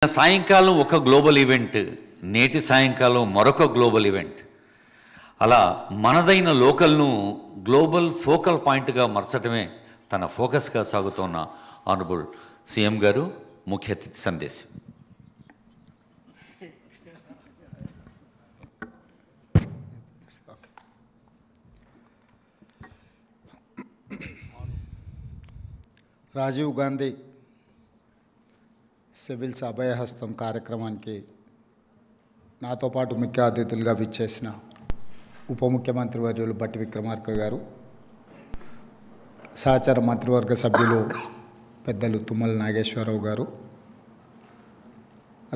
సాయంకాలం ఒక global event, నేటి సాయంకాలం మరొక గ్లోబల్ ఈవెంట్. అలా మనదైన లోకల్ను గ్లోబల్ ఫోకల్ పాయింట్గా మార్చడమే తన ఫోకస్గా సాగుతున్న ఆనరబుల్ సీఎం గారు ముఖ్య అతిథి సందేశం. రాజీవ్ గాంధీ సివిల్స్ అభయహస్తం కార్యక్రమానికి నాతో పాటు ముఖ్య అతిథులుగా విచ్చేసిన ఉప ముఖ్యమంత్రి వర్యులు బట్టి విక్రమార్క గారు, సహచర మంత్రివర్గ సభ్యులు పెద్దలు తుమ్మల నాగేశ్వరరావు గారు,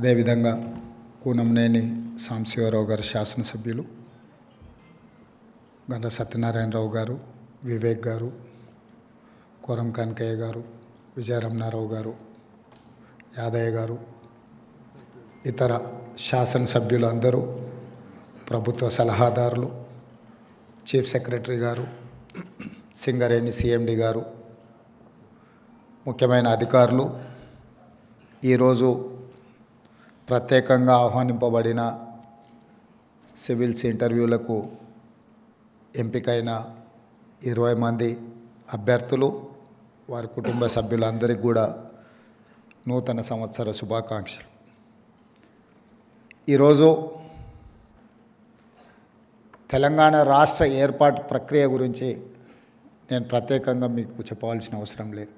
అదేవిధంగా కూనంనేని సాంబశివరావు గారు శాసనసభ్యులు, గండ్ర సత్యనారాయణరావు గారు, వివేక్ గారు, కోరం కనకయ్య గారు, విజయరమణారావు గారు, యాదయ్య గారు, ఇతర శాసనసభ్యులు అందరూ, ప్రభుత్వ సలహాదారులు, చీఫ్ సెక్రటరీ గారు, సింగరేణి సిఎండి గారు, ముఖ్యమైన అధికారులు, ఈరోజు ప్రత్యేకంగా ఆహ్వానింపబడిన సివిల్స్ ఇంటర్వ్యూలకు ఎంపికైన 20 మంది అభ్యర్థులు, వారి కుటుంబ సభ్యులందరికీ కూడా నూతన సంవత్సర శుభాకాంక్షలు. ఈరోజు తెలంగాణ రాష్ట్ర ఏర్పాటు ప్రక్రియ గురించి నేను ప్రత్యేకంగా మీకు చెప్పవలసిన అవసరం లేదు.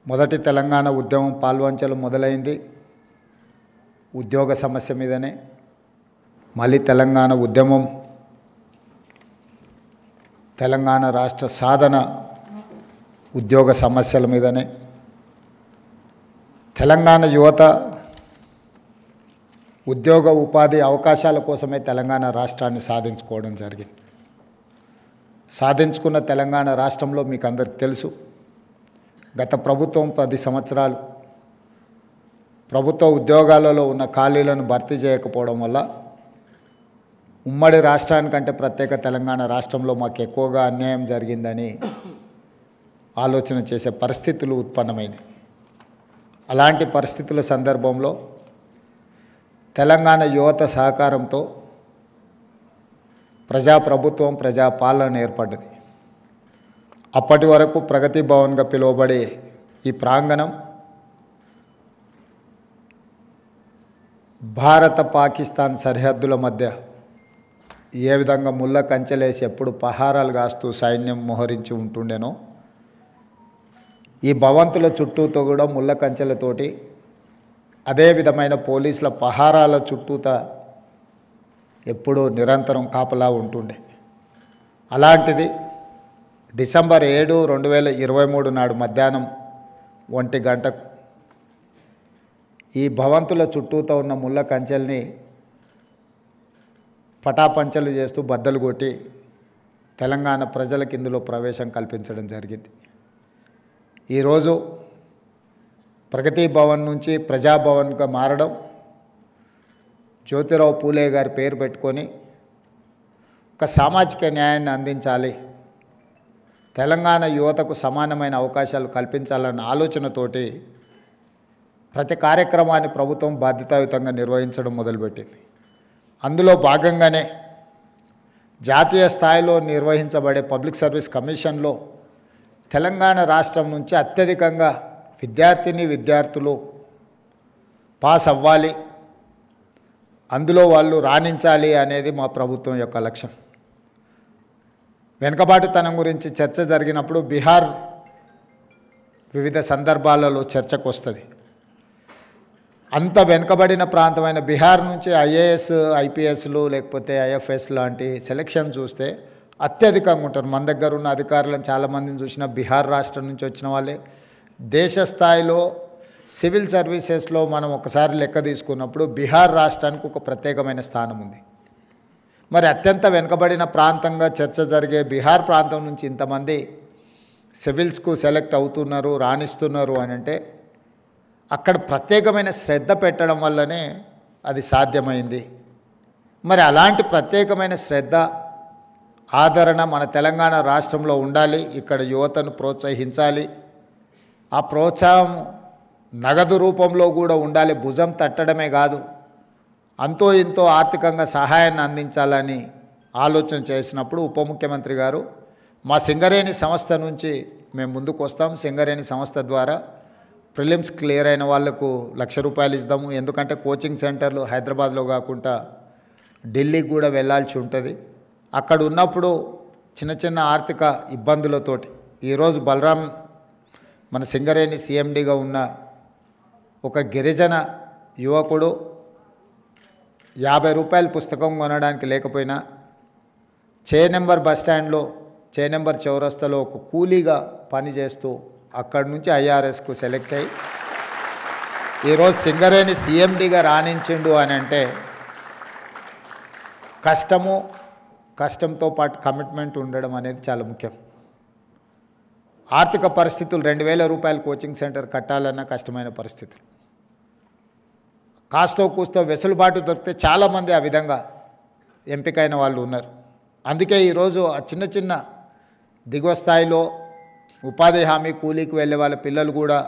మొదటి తెలంగాణ ఉద్యమం పాల్వంచలు మొదలైంది ఉద్యోగ సమస్య మీదనే. మళ్ళీ తెలంగాణ ఉద్యమం తెలంగాణ రాష్ట్ర సాధన ఉద్యోగ సమస్యల మీదనే. తెలంగాణ యువత ఉద్యోగ ఉపాధి అవకాశాల కోసమే తెలంగాణ రాష్ట్రాన్ని సాధించుకోవడం జరిగింది. సాధించుకున్న తెలంగాణ రాష్ట్రంలో మీకు అందరికీ తెలుసు, గత ప్రభుత్వం 10 సంవత్సరాలు ప్రభుత్వ ఉద్యోగాలలో ఉన్న ఖాళీలను భర్తీ చేయకపోవడం వల్ల ఉమ్మడి రాష్ట్రానికంటే ప్రత్యేక తెలంగాణ రాష్ట్రంలో మాకు ఎక్కువగా అన్యాయం జరిగిందని ఆలోచన చేసే పరిస్థితులు ఉత్పన్నమైనవి. అలాంటి పరిస్థితుల సందర్భంలో తెలంగాణ యువత సహకారంతో ప్రజాప్రభుత్వం, ప్రజాపాలన ఏర్పడ్డది. అప్పటి వరకు ప్రగతి భవన్గా పిలువబడే ఈ ప్రాంగణం భారత పాకిస్తాన్ సరిహద్దుల మధ్య ఏ విధంగా ముళ్ళ కంచెలేసి ఎప్పుడు పహారాలు కాస్తూ సైన్యం మోహరించి ఉంటుండేనో, ఈ భవంతుల చుట్టూతో కూడా ముళ్ళ కంచెలతోటి అదే విధమైన పోలీసుల పహారాల చుట్టూత ఎప్పుడూ నిరంతరం కాపలా ఉంటుండే. అలాంటిది డిసెంబర్ 7, 2023 నాడు మధ్యాహ్నం 1 గంటకు ఈ భవంతుల చుట్టూతో ఉన్న ముళ్ళ కంచెల్ని పటాపంచలు చేస్తూ బద్దలు కొట్టి తెలంగాణ ప్రజలకు ఇందులో ప్రవేశం కల్పించడం జరిగింది. ఈరోజు ప్రగతి భవన్ నుంచి ప్రజాభవన్గా మారడం, జ్యోతిరావు పూలే గారి పేరు పెట్టుకొని ఒక సామాజిక న్యాయాన్ని అందించాలి, తెలంగాణ యువతకు సమానమైన అవకాశాలు కల్పించాలన్న ఆలోచనతోటి ప్రతి కార్యక్రమాన్ని ప్రభుత్వం బాధ్యతాయుతంగా నిర్వహించడం మొదలుపెట్టింది. అందులో భాగంగానే జాతీయ స్థాయిలో నిర్వహించబడే పబ్లిక్ సర్వీస్ కమిషన్లో తెలంగాణ రాష్ట్రం నుంచి అత్యధికంగా విద్యార్థులు పాస్ అవ్వాలి, అందులో వాళ్ళు రాణించాలి అనేది మా ప్రభుత్వం యొక్క లక్ష్యం. వెనుకబాటుతనం గురించి చర్చ జరిగినప్పుడు బీహార్ వివిధ సందర్భాలలో చర్చకు వస్తుంది. అంత వెనుకబడిన ప్రాంతమైన బీహార్ నుంచి ఐఏఎస్, ఐపీఎస్లు లేకపోతే ఐఎఫ్ఎస్ లాంటి సెలక్షన్ చూస్తే అత్యధికంగా ఉంటారు. మన దగ్గర ఉన్న అధికారులను చాలామందిని చూసిన బీహార్ రాష్ట్రం నుంచి వచ్చిన వాళ్ళే. దేశ స్థాయిలో సివిల్ సర్వీసెస్లో మనం ఒకసారి లెక్క తీసుకున్నప్పుడు బీహార్ రాష్ట్రానికి ఒక ప్రత్యేకమైన స్థానం ఉంది. మరి అత్యంత వెనుకబడిన ప్రాంతంగా చర్చ జరిగే బీహార్ ప్రాంతం నుంచి ఇంతమంది సివిల్స్కు సెలెక్ట్ అవుతున్నారు, రాణిస్తున్నారు అని అంటే అక్కడ ప్రత్యేకమైన శ్రద్ధ పెట్టడం వల్లనే అది సాధ్యమైంది. మరి అలాంటి ప్రత్యేకమైన శ్రద్ధ, ఆదరణ మన తెలంగాణ రాష్ట్రంలో ఉండాలి. ఇక్కడ యువతను ప్రోత్సహించాలి. ఆ ప్రోత్సాహం నగదు రూపంలో కూడా ఉండాలి, భుజం తట్టడమే కాదు, అంతో ఇంతో ఆర్థికంగా సహాయాన్ని అందించాలని ఆలోచన చేసినప్పుడు ఉప ముఖ్యమంత్రి గారు మా సింగరేణి సంస్థ నుంచి మేము ముందుకు వస్తాం, సింగరేణి సంస్థ ద్వారా ప్రిలిమ్స్ క్లియర్ అయిన వాళ్లకు ₹1,00,000 ఇద్దాము, ఎందుకంటే కోచింగ్ సెంటర్లు హైదరాబాద్లో కాకుండా ఢిల్లీకి కూడా వెళ్ళాల్సి ఉంటుంది. అక్కడ ఉన్నప్పుడు చిన్న చిన్న ఆర్థిక ఇబ్బందులతోటి ఈరోజు బలరాం మన సింగరేణి సీఎండీగా ఉన్న ఒక గిరిజన యువకుడు ₹50 పుస్తకం కొనడానికి లేకపోయినా చేనెంబర్ బస్టాండ్లో చేనెంబర్ చౌరస్తాలో ఒక కూలీగా పనిచేస్తూ అక్కడి నుంచి ఐఆర్ఎస్కు సెలెక్ట్ అయ్యి ఈరోజు సింగరేణి సీఎండీగా రాణించిండు అని అంటే కష్టంతో పాటు కమిట్మెంట్ ఉండడం అనేది చాలా ముఖ్యం. ఆర్థిక పరిస్థితులు ₹2,000 కోచింగ్ సెంటర్ కట్టాలన్న కష్టమైన పరిస్థితులు, కాస్తో కూస్తో వెసులుబాటు దొరికితే చాలామంది ఆ విధంగా ఎంపికైన వాళ్ళు ఉన్నారు. అందుకే ఈరోజు ఆ చిన్న చిన్న దిగువ స్థాయిలో ఉపాధి హామీ కూలీకి వెళ్ళే వాళ్ళ పిల్లలు కూడా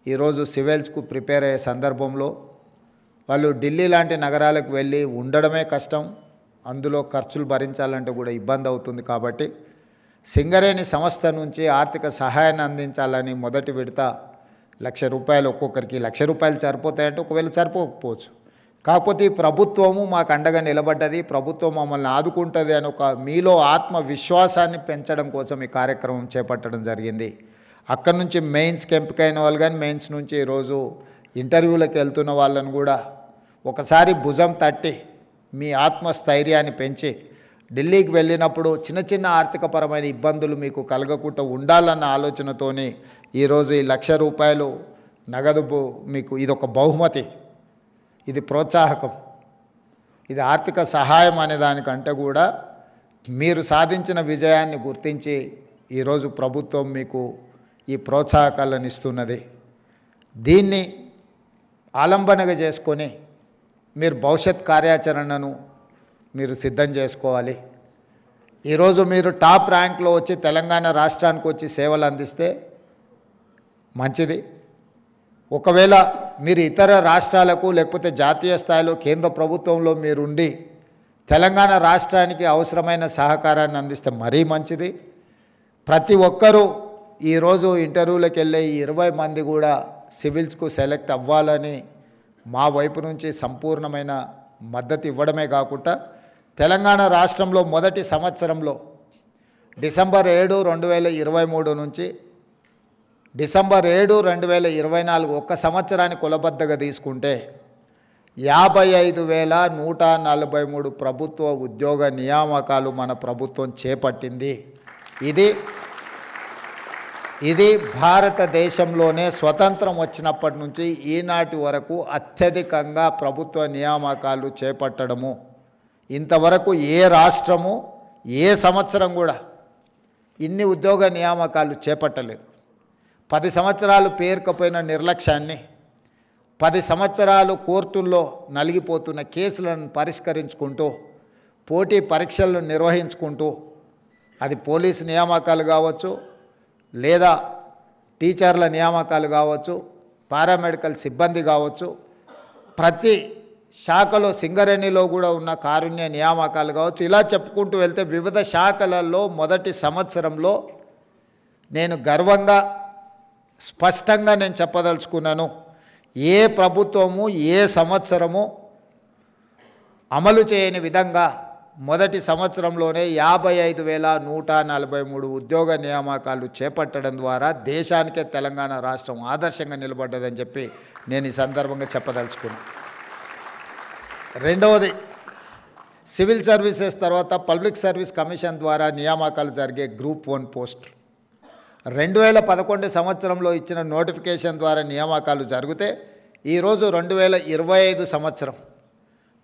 ఈరోజు సివిల్స్కు ప్రిపేర్ అయ్యే సందర్భంలో వాళ్ళు ఢిల్లీ లాంటి నగరాలకు వెళ్ళి ఉండడమే కష్టం, అందులో ఖర్చులు భరించాలంటే కూడా ఇబ్బంది అవుతుంది. కాబట్టి సింగరేణి సంస్థ నుంచి ఆర్థిక సహాయాన్ని అందించాలని మొదటి విడత ₹1,00,000 ఒక్కొక్కరికి. ₹1,00,000 సరిపోతాయంటే ఒకవేళ సరిపోకపోవచ్చు, కాకపోతే ఈ ప్రభుత్వము మాకు అండగా నిలబడ్డది, ప్రభుత్వం మమ్మల్ని ఆదుకుంటుంది అని ఒక మీలో ఆత్మవిశ్వాసాన్ని పెంచడం కోసం ఈ కార్యక్రమం చేపట్టడం జరిగింది. అక్కడి నుంచి మెయిన్స్కి ఎంపికైన వాళ్ళు కానీ మెయిన్స్ నుంచి ఈరోజు ఇంటర్వ్యూలకు వెళ్తున్న వాళ్ళను కూడా ఒకసారి భుజం తట్టి మీ ఆత్మస్థైర్యాన్ని పెంచి ఢిల్లీకి వెళ్ళినప్పుడు చిన్న చిన్న ఆర్థికపరమైన ఇబ్బందులు మీకు కలగకుండా ఉండాలన్న ఆలోచనతోని ఈరోజు ఈ ₹1,00,000 నగదు మీకు ఇదొక బహుమతి, ఇది ప్రోత్సాహకం, ఇది ఆర్థిక సహాయం అనే దానికంటే కూడా మీరు సాధించిన విజయాన్ని గుర్తించి ఈరోజు ప్రభుత్వం మీకు ఈ ప్రోత్సాహకాలను ఇస్తున్నది. దీన్ని ఆలంబనగా చేసుకొని మీరు భవిష్యత్ కార్యాచరణను మీరు సిద్ధం చేసుకోవాలి. ఈరోజు మీరు టాప్ ర్యాంక్లో వచ్చి తెలంగాణ రాష్ట్రానికి వచ్చి సేవలు అందిస్తే మంచిది. ఒకవేళ మీరు ఇతర రాష్ట్రాలకు లేకపోతే జాతీయ స్థాయిలో కేంద్ర ప్రభుత్వంలో మీరుండి తెలంగాణ రాష్ట్రానికి అవసరమైన సహకారాన్ని అందిస్తే మరీ మంచిది. ప్రతి ఒక్కరూ ఈరోజు ఇంటర్వ్యూలకు వెళ్ళే 20 మంది కూడా సివిల్స్కు సెలెక్ట్ అవ్వాలని మా వైపు నుంచి సంపూర్ణమైన మద్దతు ఇవ్వడమే కాకుండా తెలంగాణ రాష్ట్రంలో మొదటి సంవత్సరంలో డిసెంబర్ 7, 2023 నుంచి డిసెంబర్ 7, 2024 ఒక్క సంవత్సరాన్ని కులబద్దగా తీసుకుంటే 55,143 ప్రభుత్వ ఉద్యోగ నియామకాలు మన ప్రభుత్వం చేపట్టింది. ఇది భారతదేశంలోనే స్వతంత్రం వచ్చినప్పటి నుంచి ఈనాటి వరకు అత్యధికంగా ప్రభుత్వ నియామకాలు చేపట్టడము. ఇంతవరకు ఏ రాష్ట్రము ఏ సంవత్సరం కూడా ఇన్ని ఉద్యోగ నియామకాలు చేపట్టలేదు. 10 సంవత్సరాలు పేరుకపోయిన నిర్లక్ష్యాన్ని, 10 సంవత్సరాలు కోర్టుల్లో నలిగిపోతున్న కేసులను పరిష్కరించుకుంటూ పోటీ పరీక్షలను నిర్వహించుకుంటూ అది పోలీసు నియామకాలు కావచ్చు, లేదా టీచర్ల నియామకాలు కావచ్చు, పారామెడికల్ సిబ్బంది కావచ్చు, ప్రతి శాఖలో సింగరేణిలో కూడా ఉన్న కారుణ్య నియామకాలు కావచ్చు, ఇలా చెప్పుకుంటూ వెళ్తే వివిధ శాఖలలో మొదటి సంవత్సరంలో నేను గర్వంగా స్పష్టంగా నేను చెప్పదలుచుకున్నాను, ఏ ప్రభుత్వము ఏ సంవత్సరము అమలు చేయని విధంగా మొదటి సంవత్సరంలోనే 55,143 ఉద్యోగ నియామకాలు చేపట్టడం ద్వారా దేశానికే తెలంగాణ రాష్ట్రం ఆదర్శంగా నిలబడ్డదని చెప్పి నేను ఈ సందర్భంగా చెప్పదలుచుకున్నాను. రెండవది, సివిల్ సర్వీసెస్ తర్వాత పబ్లిక్ సర్వీస్ కమిషన్ ద్వారా నియామకాలు జరిగే గ్రూప్ 1 పోస్టులు 2011 సంవత్సరంలో ఇచ్చిన నోటిఫికేషన్ ద్వారా నియామకాలు జరిగితే ఈరోజు 2025 సంవత్సరం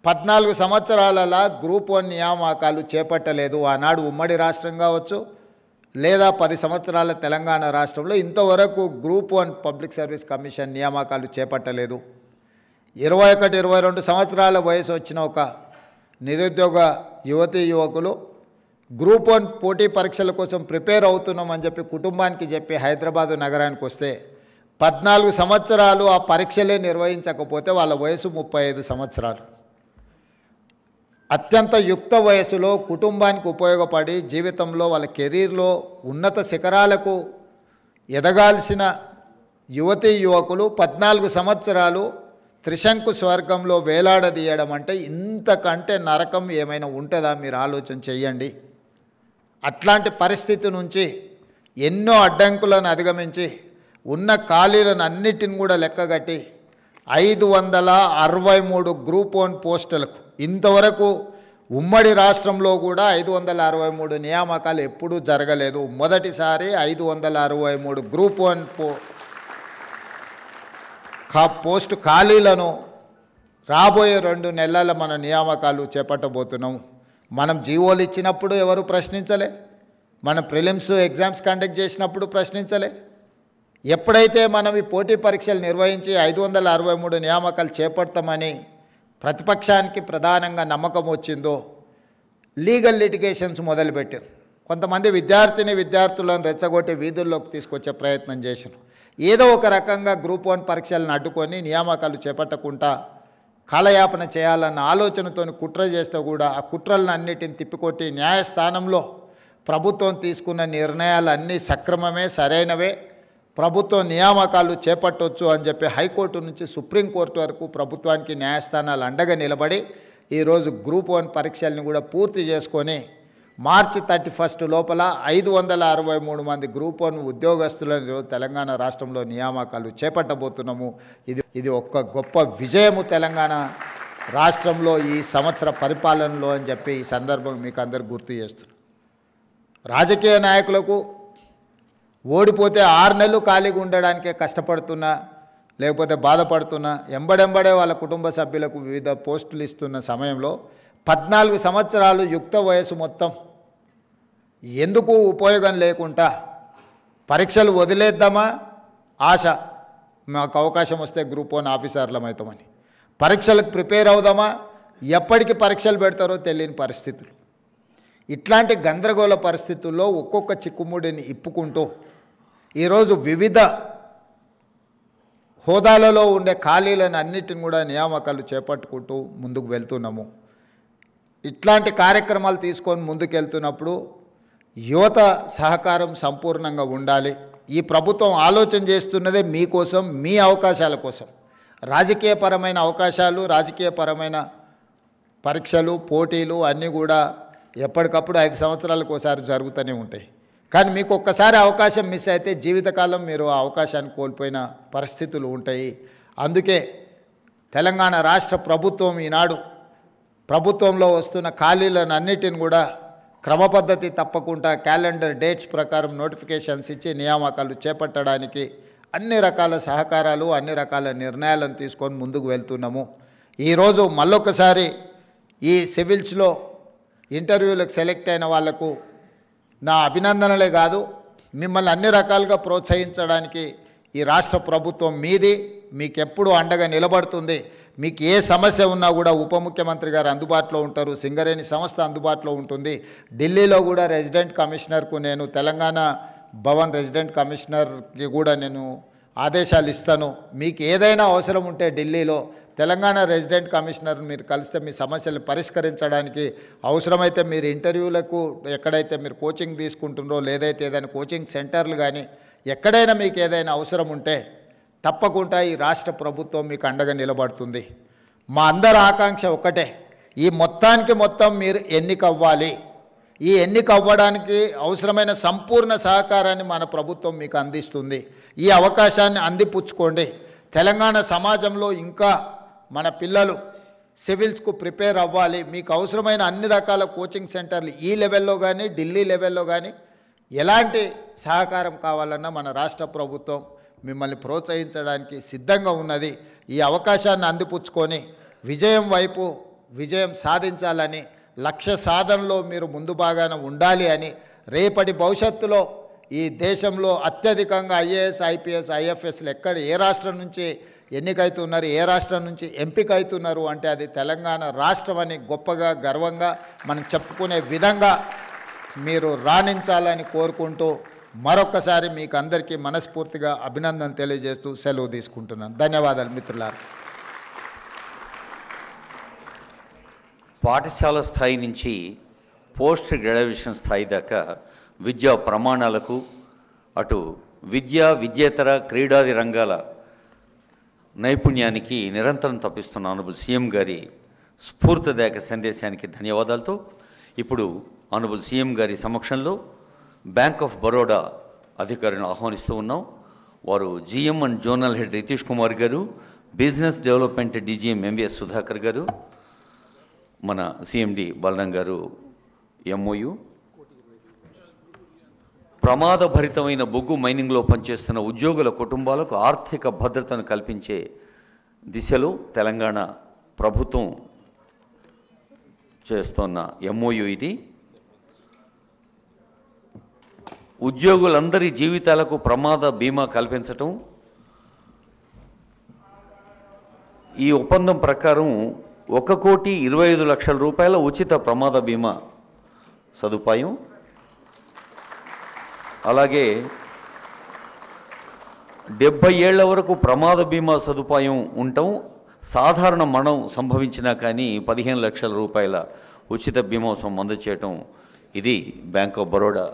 14 సంవత్సరాలలో గ్రూప్ 1 నియామకాలు చేపట్టలేదు. ఆనాడు ఉమ్మడి రాష్ట్రం కావచ్చు, లేదా 10 సంవత్సరాల తెలంగాణ రాష్ట్రంలో ఇంతవరకు గ్రూప్ 1 పబ్లిక్ సర్వీస్ కమిషన్ నియామకాలు చేపట్టలేదు. 21, 22 సంవత్సరాల వయసు వచ్చిన ఒక నిరుద్యోగ యువతీ యువకులు గ్రూప్ 1 పోటీ పరీక్షల కోసం ప్రిపేర్ అవుతున్నామని చెప్పి కుటుంబానికి చెప్పి హైదరాబాదు నగరానికి వస్తే 14 సంవత్సరాలు ఆ పరీక్షలే నిర్వహించకపోతే వాళ్ళ వయసు 35 సంవత్సరాలు. అత్యంత యుక్త వయసులో కుటుంబానికి ఉపయోగపడి జీవితంలో వాళ్ళ కెరీర్లో ఉన్నత శిఖరాలకు ఎదగాల్సిన యువతీ యువకులు 14 సంవత్సరాలు త్రిశంకు స్వర్గంలో వేలాడదీయడం అంటే ఇంతకంటే నరకం ఏమైనా ఉంటుందా? మీరు ఆలోచన చెయ్యండి. అట్లాంటి పరిస్థితి నుంచి ఎన్నో అడ్డంకులను అధిగమించి ఉన్న ఖాళీలను అన్నిటిని కూడా లెక్కగట్టి 563 గ్రూప్ 1 పోస్టులకు ఇంతవరకు ఉమ్మడి రాష్ట్రంలో కూడా 563 నియామకాలు ఎప్పుడూ జరగలేదు. మొదటిసారి 563 గ్రూప్ 1 పోస్టు ఖాళీలను రాబోయే 2 నెలల మన నియామకాలు చేపట్టబోతున్నాం. మనం జీవోలు ఇచ్చినప్పుడు ఎవరు ప్రశ్నించలే, మన ప్రిలిమ్స్ ఎగ్జామ్స్ కండక్ట్ చేసినప్పుడు ప్రశ్నించలే. ఎప్పుడైతే మనం ఈ పోటీ పరీక్షలు నిర్వహించి 563 నియామకాలు చేపడతామని ప్రతిపక్షానికి ప్రధానంగా నమ్మకం వచ్చిందో లీగల్ లిటిగేషన్స్ మొదలుపెట్టారు. కొంతమంది విద్యార్థులను రెచ్చగొట్టి వీధుల్లోకి తీసుకొచ్చే ప్రయత్నం చేశారు. ఏదో ఒక రకంగా గ్రూప్ 1 పరీక్షలను అడ్డుకొని నియామకాలు చేపట్టకుండా కాలయాపన చేయాలన్న ఆలోచనతో కుట్ర చేస్తే కూడా ఆ కుట్రలను అన్నిటిని తిప్పికొట్టి న్యాయస్థానంలో ప్రభుత్వం తీసుకున్న నిర్ణయాలు అన్నీ సక్రమమే, సరైనవే, ప్రభుత్వం నియామకాలు చేపట్టవచ్చు అని చెప్పి హైకోర్టు నుంచి సుప్రీంకోర్టు వరకు ప్రభుత్వానికి న్యాయస్థానాలు అండగా నిలబడి ఈరోజు గ్రూప్ 1 పరీక్షల్ని కూడా పూర్తి చేసుకొని మార్చి 31 లోపల 563 మంది గ్రూప్ 1 ఉద్యోగస్తులను ఈరోజు తెలంగాణ రాష్ట్రంలో నియామకాలు చేపట్టబోతున్నాము. ఇది ఒక్క గొప్ప విజయము తెలంగాణ రాష్ట్రంలో ఈ సంవత్సర పరిపాలనలో అని చెప్పి ఈ సందర్భం మీకు అందరు గుర్తు చేస్తున్నాను. రాజకీయ నాయకులకు ఓడిపోతే 6 నెలలు ఖాళీగా ఉండడానికే కష్టపడుతున్నా, లేకపోతే బాధపడుతున్నా, ఎంబడెంబడే వాళ్ళ కుటుంబ సభ్యులకు వివిధ పోస్టులు ఇస్తున్న సమయంలో 14 సంవత్సరాలు యుక్త వయసు మొత్తం ఎందుకు ఉపయోగం లేకుండా పరీక్షలు వదిలేద్దామా? ఆశ, మాకు అవకాశం వస్తే గ్రూప్ 1 ఆఫీసర్లం అవుతామని. పరీక్షలకు ప్రిపేర్ అవుదామా? ఎప్పటికి పరీక్షలు పెడతారో తెలియని పరిస్థితులు. ఇట్లాంటి గందరగోళ పరిస్థితుల్లో ఒక్కొక్క చిక్కుముడిని ఇప్పుకుంటూ ఈరోజు వివిధ హోదాలలో ఉండే ఖాళీలను అన్నిటిని కూడా నియామకాలు చేపట్టుకుంటూ ముందుకు వెళ్తున్నాము. ఇట్లాంటి కార్యక్రమాలు తీసుకొని ముందుకెళ్తున్నప్పుడు యువత సహకారం సంపూర్ణంగా ఉండాలి. ఈ ప్రభుత్వం ఆలోచన చేస్తున్నదే మీకోసం, మీ అవకాశాల కోసం. రాజకీయపరమైన అవకాశాలు, రాజకీయపరమైన పరీక్షలు, పోటీలు అన్నీ కూడా ఎప్పటికప్పుడు 5 సంవత్సరాలకు ఒకసారి జరుగుతూనే ఉంటాయి. కానీ మీకు ఒక్కసారి అవకాశం మిస్ అయితే జీవితకాలం మీరు ఆ అవకాశాన్ని కోల్పోయిన పరిస్థితులు ఉంటాయి. అందుకే తెలంగాణ రాష్ట్ర ప్రభుత్వం ఈనాడు ప్రభుత్వంలో వస్తున్న ఖాళీలను అన్నిటిని కూడా క్రమపద్ధతి తప్పకుండా క్యాలెండర్ డేట్స్ ప్రకారం నోటిఫికేషన్స్ ఇచ్చి నియామకాలు చేపట్టడానికి అన్ని రకాల సహకారాలు, అన్ని రకాల నిర్ణయాలను తీసుకొని ముందుకు వెళ్తున్నాము. ఈరోజు మళ్ళొకసారి ఈ సివిల్స్లో ఇంటర్వ్యూలకు సెలెక్ట్ అయిన వాళ్లకు నా అభినందనలే కాదు, మిమ్మల్ని అన్ని రకాలుగా ప్రోత్సహించడానికి ఈ రాష్ట్ర ప్రభుత్వం మీది, మీకెప్పుడు అండగా నిలబడుతుంది. మీకు ఏ సమస్య ఉన్నా కూడా ఉప ముఖ్యమంత్రి గారు అందుబాటులో ఉంటారు, సింగరేణి సంస్థ అందుబాటులో ఉంటుంది. ఢిల్లీలో కూడా రెసిడెంట్ కమిషనర్కు నేను, తెలంగాణ భవన్ రెసిడెంట్ కమిషనర్కి కూడా నేను ఆదేశాలు ఇస్తాను. మీకు ఏదైనా అవసరం ఉంటే ఢిల్లీలో తెలంగాణ రెసిడెంట్ కమిషనర్ మీరు కలిస్తే మీ సమస్యలు పరిష్కరించడానికి, అవసరమైతే మీరు ఇంటర్వ్యూలకు ఎక్కడైతే మీరు కోచింగ్ తీసుకుంటుండ్రో, లేదైతే ఏదైనా కోచింగ్ సెంటర్లు కానీ ఎక్కడైనా మీకు ఏదైనా అవసరం ఉంటే తప్పకుండా ఈ రాష్ట్ర ప్రభుత్వం మీకు అండగా నిలబడుతుంది. మా అందరి ఆకాంక్ష ఒకటే, ఈ మొత్తానికి మొత్తం మీరు ఎన్నిక అవ్వాలి. ఈ ఎన్నిక అవ్వడానికి అవసరమైన సంపూర్ణ సహకారాన్ని మన ప్రభుత్వం మీకు అందిస్తుంది. ఈ అవకాశాన్ని అందిపుచ్చుకోండి. తెలంగాణ సమాజంలో ఇంకా మన పిల్లలు సివిల్స్కు ప్రిపేర్ అవ్వాలి. మీకు అవసరమైన అన్ని రకాల కోచింగ్ సెంటర్లు ఈ లెవెల్లో కానీ ఢిల్లీ లెవెల్లో కానీ ఎలాంటి సహకారం కావాలన్నా మన రాష్ట్ర ప్రభుత్వం మిమ్మల్ని ప్రోత్సహించడానికి సిద్ధంగా ఉన్నది. ఈ అవకాశాన్ని అందిపుచ్చుకొని విజయం వైపు విజయం సాధించాలని, లక్ష్య సాధనలో మీరు ముందు భాగాన ఉండాలి అని, రేపటి భవిష్యత్తులో ఈ దేశంలో అత్యధికంగా ఐఏఎస్, ఐపీఎస్, ఐఎఫ్ఎస్లు ఎక్కడ ఏ రాష్ట్రం నుంచి ఎన్నికైతున్నారు, ఏ రాష్ట్రం నుంచి ఎంపిక అవుతున్నారు అంటే అది తెలంగాణ రాష్ట్రం అని గొప్పగా గర్వంగా మనం చెప్పుకునే విధంగా మీరు రాణించాలని కోరుకుంటూ మరొక్కసారి మీకు అందరికీ మనస్ఫూర్తిగా అభినందన తెలియజేస్తూ సెలవు తీసుకుంటున్నాను. ధన్యవాదాలు మిత్రులారా. పాఠశాల స్థాయి నుంచి పోస్ట్ గ్రాడ్యుయేషన్ స్థాయి దాకా విద్యా ప్రమాణాలకు, అటు విద్యేతర క్రీడాది రంగాల నైపుణ్యానికి నిరంతరం తప్పిస్తున్న ఆనరబుల్ సీఎం గారి స్ఫూర్తిదాయక సందేశానికి ధన్యవాదాలతో ఇప్పుడు ఆనరబుల్ సీఎం గారి సమక్షంలో బ్యాంక్ ఆఫ్ బరోడా అధికారులను ఆహ్వానిస్తూ ఉన్నాం. వారు GM and zonal head Ritish Kumar గారు, business development DGM MVS Sudhakar గారు, మన సిఎండి బలరాం గారు ఎంఓయు, ప్రమాదభరితమైన బొగ్గు మైనింగ్లో పనిచేస్తున్న ఉద్యోగుల కుటుంబాలకు ఆర్థిక భద్రతను కల్పించే దిశలో తెలంగాణ ప్రభుత్వం చేస్తున్న ఎంఓయు ఇది. ఉద్యోగులందరి జీవితాలకు ప్రమాద బీమా కల్పించటం, ఈ ఒప్పందం ప్రకారం 1,25,00,000 రూపాయల ఉచిత ప్రమాద బీమా సదుపాయం, అలాగే 70 ఏళ్ల వరకు ప్రమాద బీమా సదుపాయం ఉండటం, సాధారణ మరణం సంభవించినా కానీ 15 లక్షల రూపాయల ఉచిత బీమా అందజేయటం, ఇది బ్యాంక్ ఆఫ్ బరోడా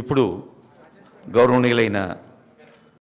ఇప్పుడు గౌరవనీయులైన